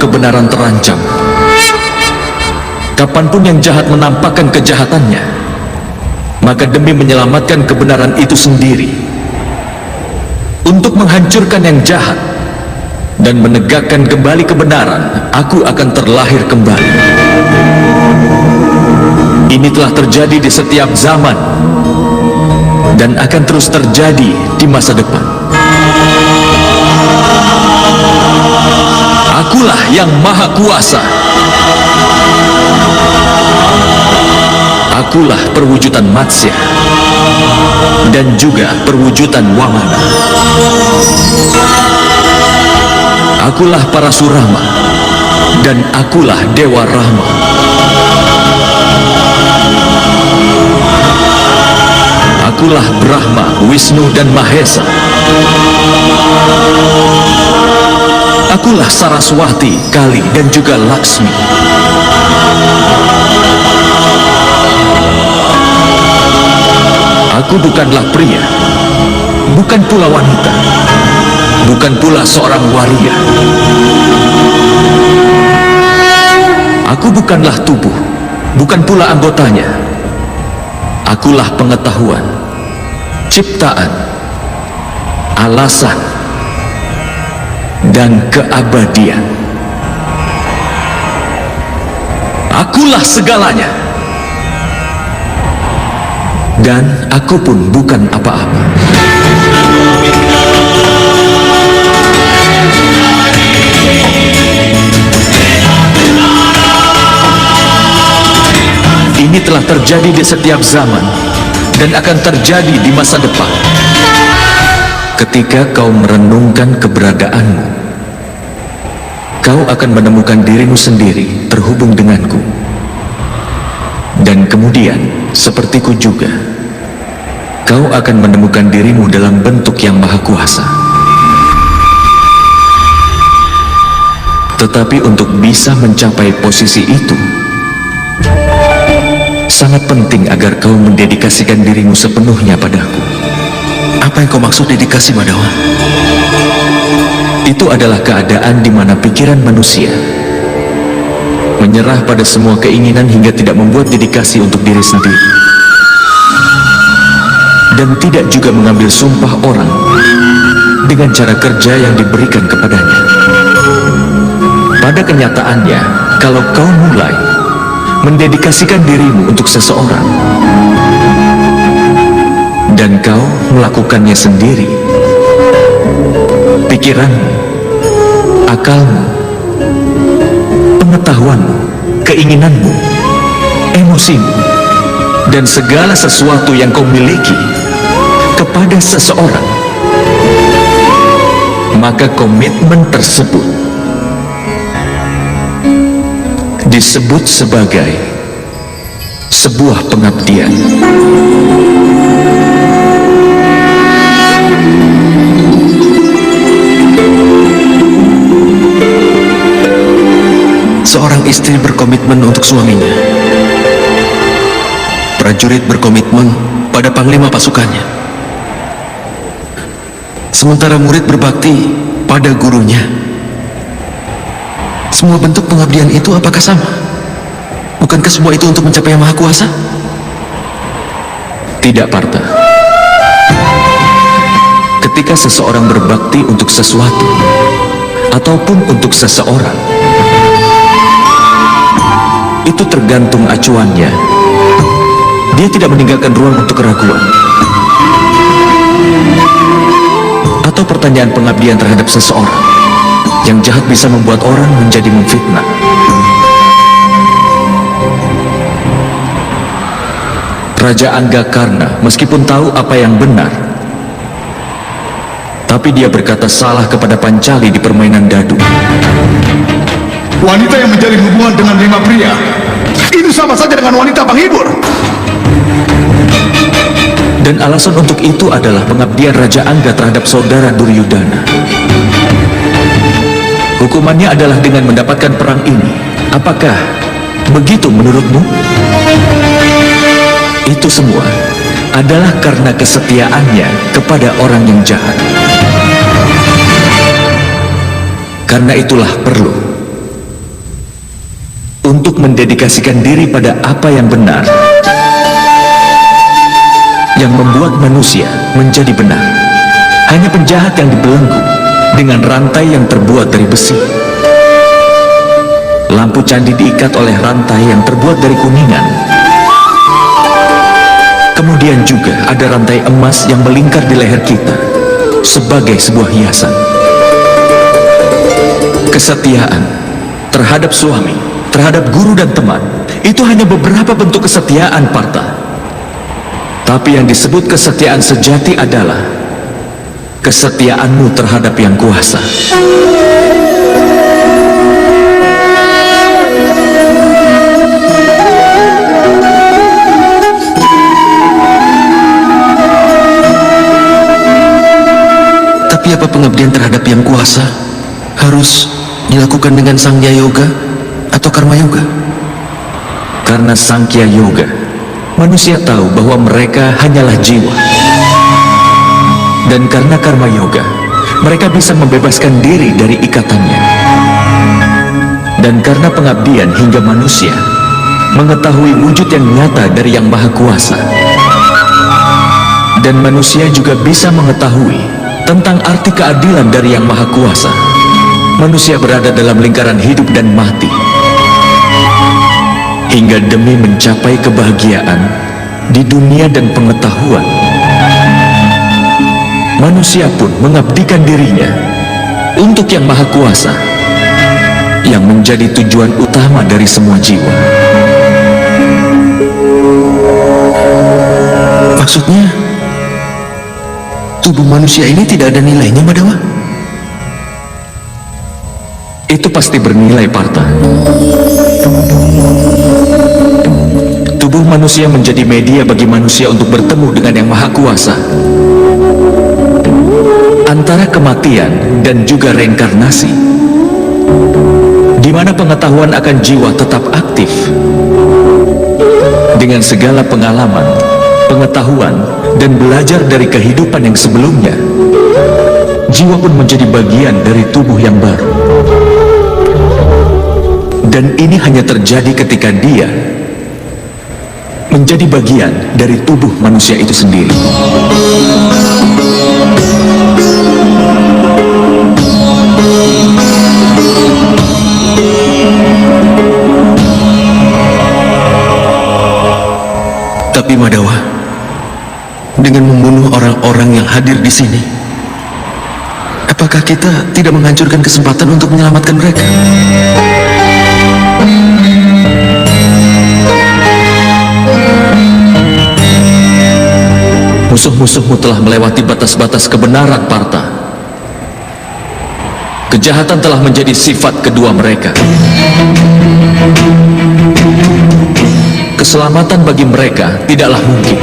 kebenaran terancam, kapanpun yang jahat menampakkan kejahatannya, maka demi menyelamatkan kebenaran itu sendiri, untuk menghancurkan yang jahat dan menegakkan kembali kebenaran, aku akan terlahir kembali. Ini telah terjadi di setiap zaman dan akan terus terjadi di masa depan. Akulah yang maha kuasa. Akulah perwujudan Matsya dan juga perwujudan Wamana. Akulah Parasurama dan akulah Dewa Rama. Akulah Brahma, Wisnu dan Mahesa. Akulah Saraswati, Kali dan juga Laksmi. Aku bukanlah pria, bukan pula wanita, bukan pula seorang waria. Aku bukanlah tubuh, bukan pula anggotanya. Akulah pengetahuan, ciptaan, alasan, dan keabadian. Akulah segalanya. Dan aku pun bukan apa-apa. Ini telah terjadi di setiap zaman dan akan terjadi di masa depan. Ketika kau merenungkan keberadaanmu, kau akan menemukan dirimu sendiri terhubung denganku. Dan kemudian, sepertiku juga, kau akan menemukan dirimu dalam bentuk yang maha kuasa. Tetapi untuk bisa mencapai posisi itu, sangat penting agar kau mendedikasikan dirimu sepenuhnya padaku. Apa yang kau maksud dedikasi, Madawa? Itu adalah keadaan di mana pikiran manusia menyerah pada semua keinginan hingga tidak membuat dedikasi untuk diri sendiri, dan tidak juga mengambil sumpah orang dengan cara kerja yang diberikan kepadanya. Pada kenyataannya, kalau kau mulai mendedikasikan dirimu untuk seseorang dan kau melakukannya sendiri, pikiranmu, akalmu, pengetahuanmu, keinginanmu, emosimu, dan segala sesuatu yang kau miliki kepada seseorang, maka komitmen tersebut disebut sebagai sebuah pengabdian. Seorang istri berkomitmen untuk suaminya. Prajurit berkomitmen pada panglima pasukannya. Sementara murid berbakti pada gurunya. Semua bentuk pengabdian itu apakah sama? Bukankah semua itu untuk mencapai yang maha kuasa? Tidak, Partha. Ketika seseorang berbakti untuk sesuatu ataupun untuk seseorang, itu tergantung acuannya. Dia tidak meninggalkan ruang untuk keraguan atau pertanyaan pengabdian terhadap seseorang. Yang jahat bisa membuat orang menjadi memfitnah. Raja Anggakarna meskipun tahu apa yang benar, tapi dia berkata salah kepada Pancali di permainan dadu. Wanita yang menjalin hubungan dengan 5 pria itu sama saja dengan wanita penghibur. Dan alasan untuk itu adalah pengabdian Raja Angga terhadap saudara Duryudana. Hukumannya adalah dengan mendapatkan perang ini. Apakah begitu menurutmu? Itu semua adalah karena kesetiaannya kepada orang yang jahat. Karena itulah perlu untuk mendedikasikan diri pada apa yang benar, yang membuat manusia menjadi benar. Hanya penjahat yang dibelenggu dengan rantai yang terbuat dari besi. Lampu candi diikat oleh rantai yang terbuat dari kuningan. Kemudian juga ada rantai emas yang melingkar di leher kita sebagai sebuah hiasan. Kesetiaan terhadap suami, terhadap guru dan teman, itu hanya beberapa bentuk kesetiaan, Partha. Tapi yang disebut kesetiaan sejati adalah kesetiaanmu terhadap yang kuasa. Tapi apa pengabdian terhadap yang kuasa harus dilakukan dengan Sangya Yoga atau Karma Yoga? Karena Sankhya Yoga, manusia tahu bahwa mereka hanyalah jiwa. Dan karena Karma Yoga, mereka bisa membebaskan diri dari ikatannya. Dan karena pengabdian hingga manusia mengetahui wujud yang nyata dari Yang Maha Kuasa. Dan manusia juga bisa mengetahui tentang arti keadilan dari Yang Maha Kuasa. Manusia berada dalam lingkaran hidup dan mati, hingga demi mencapai kebahagiaan di dunia dan pengetahuan, manusia pun mengabdikan dirinya untuk Yang Maha Kuasa, yang menjadi tujuan utama dari semua jiwa. Maksudnya, tubuh manusia ini tidak ada nilainya, Madawa? Itu pasti bernilai, Partha. Tubuh manusia menjadi media bagi manusia untuk bertemu dengan Yang Maha Kuasa. Antara kematian dan juga reinkarnasi, di mana pengetahuan akan jiwa tetap aktif. Dengan segala pengalaman, pengetahuan, dan belajar dari kehidupan yang sebelumnya, jiwa pun menjadi bagian dari tubuh yang baru. Dan ini hanya terjadi ketika dia menjadi bagian dari tubuh manusia itu sendiri. Tapi Madawa, dengan membunuh orang-orang yang hadir di sini, apakah kita tidak menghancurkan kesempatan untuk menyelamatkan mereka? Musuh-musuhmu telah melewati batas-batas kebenaran, Partha. Kejahatan telah menjadi sifat kedua mereka. Keselamatan bagi mereka tidaklah mungkin.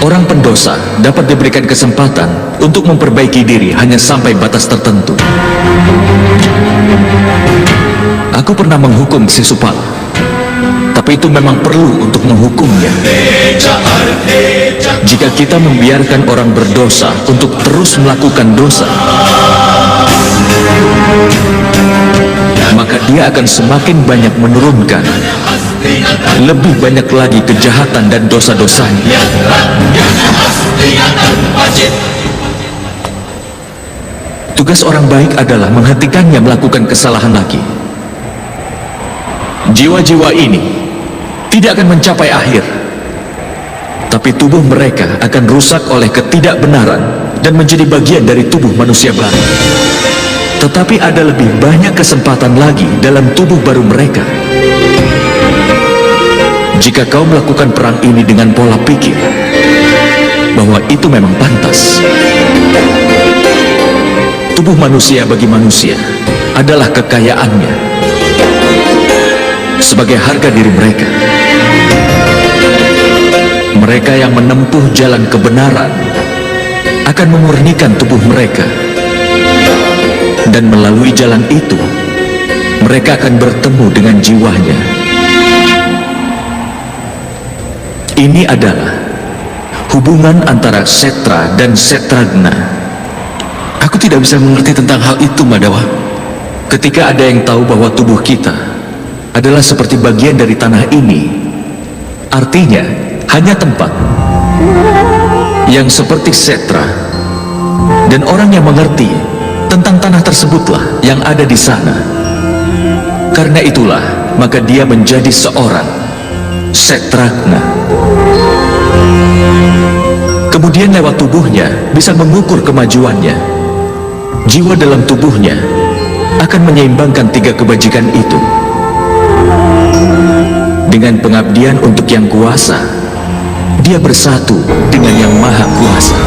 Orang pendosa dapat diberikan kesempatan untuk memperbaiki diri hanya sampai batas tertentu. Aku pernah menghukum Sisupala, tapi itu memang perlu untuk menghukumnya. Jika kita membiarkan orang berdosa untuk terus melakukan dosa, maka dia akan semakin banyak menurunkan lebih banyak lagi kejahatan dan dosa-dosanya. Tugas orang baik adalah menghentikannya melakukan kesalahan lagi. Jiwa-jiwa ini tidak akan mencapai akhir, tapi tubuh mereka akan rusak oleh ketidakbenaran dan menjadi bagian dari tubuh manusia baru. Tetapi ada lebih banyak kesempatan lagi dalam tubuh baru mereka. Jika kau melakukan perang ini dengan pola pikir bahwa itu memang pantas, tubuh manusia bagi manusia adalah kekayaannya sebagai harga diri mereka. Mereka yang menempuh jalan kebenaran akan memurnikan tubuh mereka, dan melalui jalan itu mereka akan bertemu dengan jiwanya. Ini adalah hubungan antara Setra dan Setragna. Aku tidak bisa mengerti tentang hal itu, Madawa. Ketika ada yang tahu bahwa tubuh kita adalah seperti bagian dari tanah ini, artinya hanya tempat yang seperti Setra, dan orang yang mengerti tentang tanah tersebutlah yang ada di sana. Karena itulah maka dia menjadi seorang Setragna. Kemudian lewat tubuhnya bisa mengukur kemajuannya. Jiwa dalam tubuhnya akan menyeimbangkan 3 kebajikan itu. Dengan pengabdian untuk yang kuasa, dia bersatu dengan yang maha kuasa.